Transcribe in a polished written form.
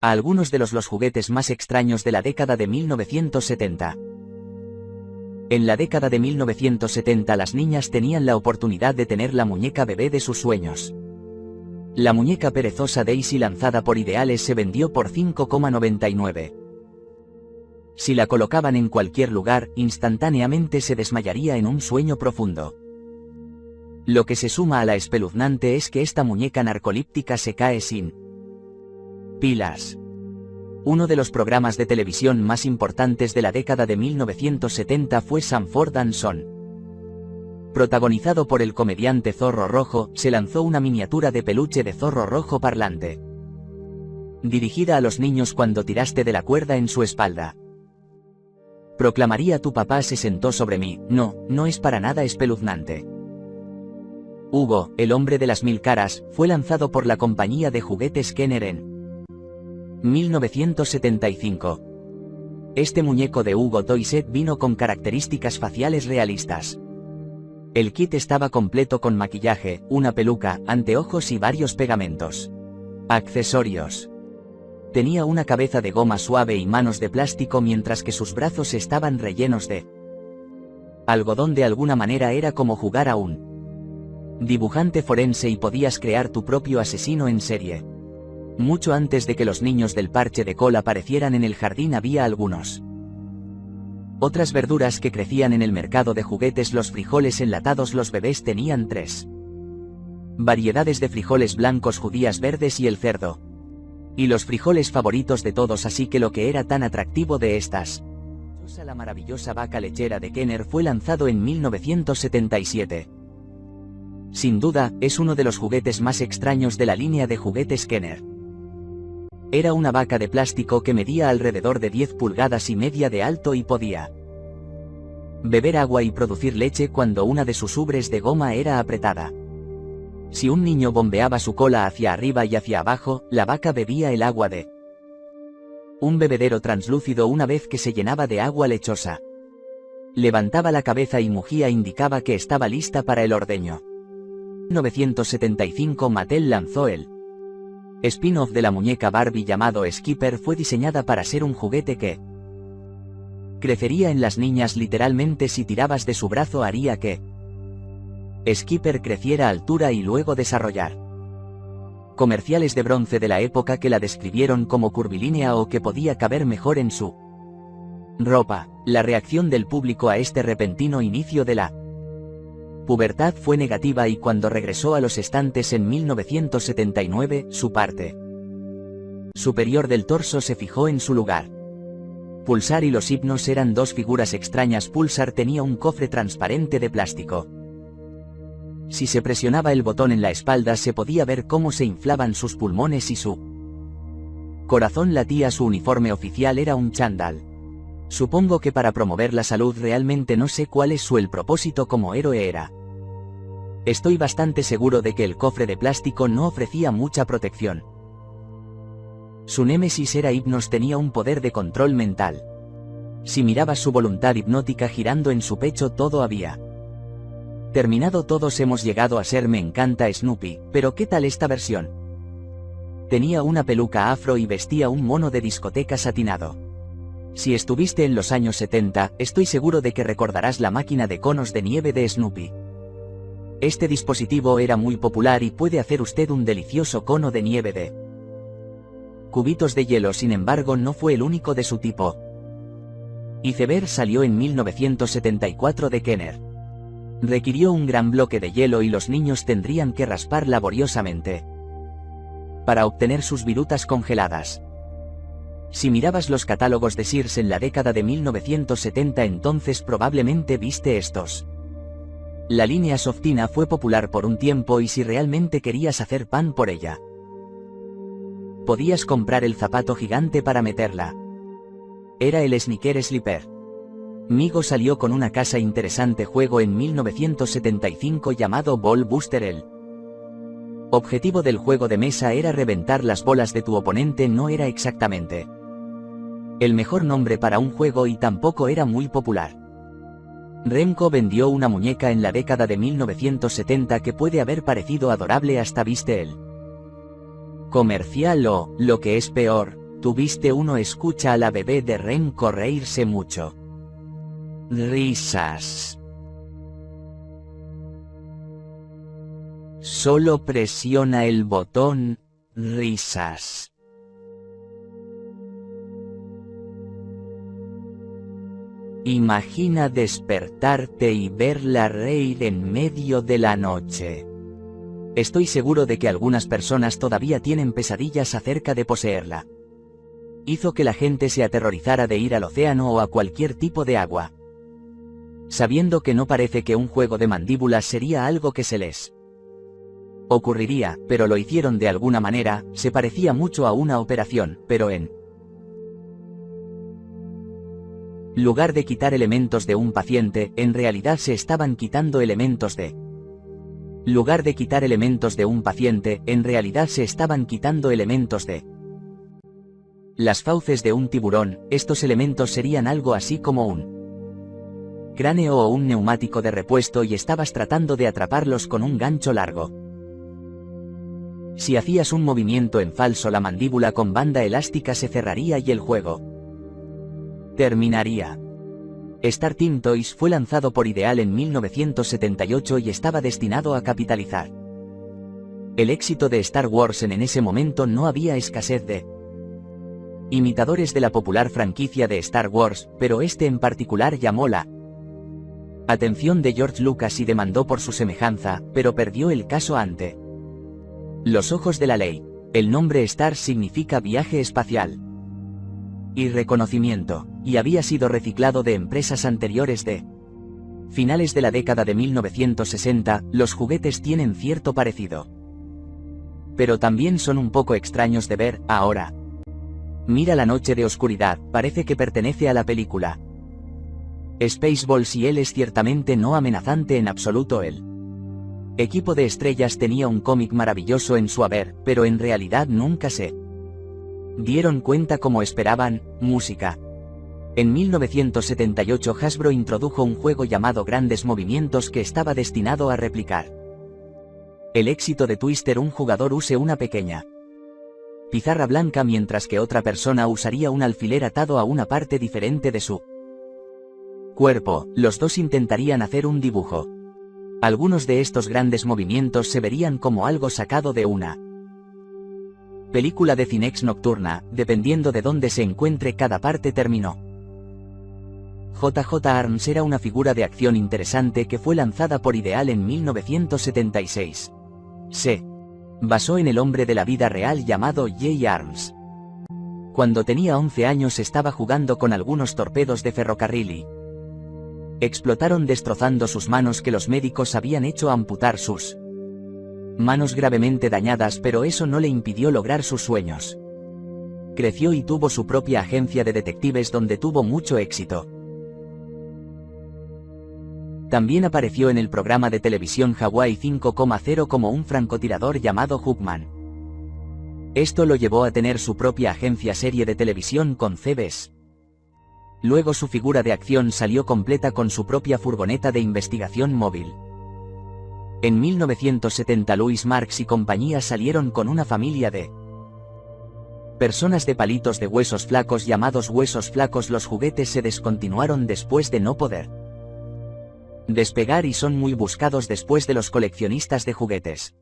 A algunos de los juguetes más extraños de la década de 1970. En la década de 1970 las niñas tenían la oportunidad de tener la muñeca bebé de sus sueños. La muñeca perezosa Daisy lanzada por Ideales se vendió por 5,99. Si la colocaban en cualquier lugar, instantáneamente se desmayaría en un sueño profundo. Lo que se suma a la espeluznante es que esta muñeca narcolíptica se cae sin pilas. Uno de los programas de televisión más importantes de la década de 1970 fue Sanford and Son. Protagonizado por el comediante Zorro Rojo, se lanzó una miniatura de peluche de zorro rojo parlante. Dirigida a los niños cuando tiraste de la cuerda en su espalda. Proclamaría: tu papá se sentó sobre mí. No, no es para nada espeluznante. Hugo, el hombre de las 1000 caras, fue lanzado por la compañía de juguetes Kenner en 1975. Este muñeco de Hugo Toy Set vino con características faciales realistas. El kit estaba completo con maquillaje, una peluca, anteojos y varios pegamentos. Accesorios. Tenía una cabeza de goma suave y manos de plástico, mientras que sus brazos estaban rellenos de algodón. De alguna manera era como jugar a un dibujante forense y podías crear tu propio asesino en serie. Mucho antes de que los niños del parche de col aparecieran en el jardín había algunos. Otras verduras que crecían en el mercado de juguetes: los frijoles enlatados. Los bebés tenían 3 variedades de frijoles blancos, judías verdes y el cerdo. Y los frijoles favoritos de todos, así que lo que era tan atractivo de estas. La maravillosa vaca lechera de Kenner fue lanzado en 1977. Sin duda, es uno de los juguetes más extraños de la línea de juguetes Kenner. Era una vaca de plástico que medía alrededor de 10 pulgadas y media de alto y podía beber agua y producir leche cuando una de sus ubres de goma era apretada. Si un niño bombeaba su cola hacia arriba y hacia abajo, la vaca bebía el agua de un bebedero translúcido. Una vez que se llenaba de agua lechosa, levantaba la cabeza y mugía, indicaba que estaba lista para el ordeño. En 1975 Mattel lanzó el spin-off de la muñeca Barbie llamado Skipper. Fue diseñada para ser un juguete que crecería en las niñas. Literalmente, si tirabas de su brazo haría que Skipper creciera a altura y luego desarrollar. Comerciales de bronce de la época que la describieron como curvilínea o que podía caber mejor en su ropa. La reacción del público a este repentino inicio de la pubertad fue negativa, y cuando regresó a los estantes en 1979, su parte superior del torso se fijó en su lugar. Pulsar y los hipnos eran 2 figuras extrañas. Pulsar tenía un cofre transparente de plástico. Si se presionaba el botón en la espalda se podía ver cómo se inflaban sus pulmones y su corazón latía. Su uniforme oficial era un chándal. Supongo que para promover la salud. Realmente no sé cuál es el propósito. Como héroe era. Estoy bastante seguro de que el cofre de plástico no ofrecía mucha protección. Su némesis era Hypnos. Tenía un poder de control mental. Si mirabas su voluntad hipnótica girando en su pecho, todo había terminado. Todos hemos llegado a ser. Me encanta Snoopy, pero ¿qué tal esta versión? Tenía una peluca afro y vestía un mono de discoteca satinado. Si estuviste en los años 70, estoy seguro de que recordarás la máquina de conos de nieve de Snoopy. Este dispositivo era muy popular y puede hacer usted un delicioso cono de nieve de cubitos de hielo. Sin embargo, no fue el único de su tipo. Iceberg salió en 1974 de Kenner. Requirió un gran bloque de hielo y los niños tendrían que raspar laboriosamente para obtener sus virutas congeladas. Si mirabas los catálogos de Sears en la década de 1970, entonces probablemente viste estos. La línea Softina fue popular por un tiempo, y si realmente querías hacer pan por ella, podías comprar el zapato gigante para meterla. Era el Sneaker Slipper. Migo salió con una casa interesante juego en 1975 llamado Ball Buster. El objetivo del juego de mesa era reventar las bolas de tu oponente. No era exactamente el mejor nombre para un juego y tampoco era muy popular. Remco vendió una muñeca en la década de 1970 que puede haber parecido adorable hasta viste el comercial o, lo que es peor, Tuviste uno. Escucha a la bebé de Renko reírse mucho. Risas. Solo presiona el botón, risas. Imagina despertarte y verla reír en medio de la noche. Estoy seguro de que algunas personas todavía tienen pesadillas acerca de poseerla. Hizo que la gente se aterrorizara de ir al océano o a cualquier tipo de agua. Sabiendo que no parece que un juego de mandíbulas sería algo que se les ocurriría, pero lo hicieron de alguna manera. Se parecía mucho a una operación, pero en lugar de quitar elementos de un paciente, en realidad se estaban quitando elementos de lugar de quitar elementos de un paciente, en realidad se estaban quitando elementos de las fauces de un tiburón. Estos elementos serían algo así como un cráneo o un neumático de repuesto y estabas tratando de atraparlos con un gancho largo. Si hacías un movimiento en falso, la mandíbula con banda elástica se cerraría y el juego terminaría. Star Team Toys fue lanzado por Ideal en 1978 y estaba destinado a capitalizar el éxito de Star Wars. En ese momento no había escasez de imitadores de la popular franquicia de Star Wars, pero este en particular llamó la atención de George Lucas y demandó por su semejanza, pero perdió el caso ante los ojos de la ley. El nombre Star significa viaje espacial y reconocimiento, y había sido reciclado de empresas anteriores de finales de la década de 1960. Los juguetes tienen cierto parecido, pero también son un poco extraños de ver. Ahora, mira la noche de oscuridad, parece que pertenece a la película Spaceballs y él es ciertamente no amenazante en absoluto. El equipo de estrellas tenía un cómic maravilloso en su haber, pero en realidad nunca se dieron cuenta como esperaban. Música. En 1978 Hasbro introdujo un juego llamado Grandes Movimientos que estaba destinado a replicar el éxito de Twister. Un jugador use una pequeña pizarra blanca mientras que otra persona usaría un alfiler atado a una parte diferente de su cuerpo. Los dos intentarían hacer un dibujo. Algunos de estos grandes movimientos se verían como algo sacado de una película de Cinex nocturna, dependiendo de dónde se encuentre cada parte. Terminó. JJ Arms era una figura de acción interesante que fue lanzada por Ideal en 1976. Se basó en el hombre de la vida real llamado Jay Arms. Cuando tenía 11 años estaba jugando con algunos torpedos de ferrocarril y explotaron destrozando sus manos, que los médicos habían hecho amputar sus manos gravemente dañadas, pero eso no le impidió lograr sus sueños. Creció y tuvo su propia agencia de detectives donde tuvo mucho éxito. También apareció en el programa de televisión Hawaii 5,0 como un francotirador llamado Hookman. Esto lo llevó a tener su propia agencia serie de televisión con CBS. Luego su figura de acción salió completa con su propia furgoneta de investigación móvil. En 1970 Louis Marx y compañía salieron con una familia de personas de palitos de huesos flacos llamados huesos flacos. Los juguetes se descontinuaron después de no poder despegar y son muy buscados después de los coleccionistas de juguetes.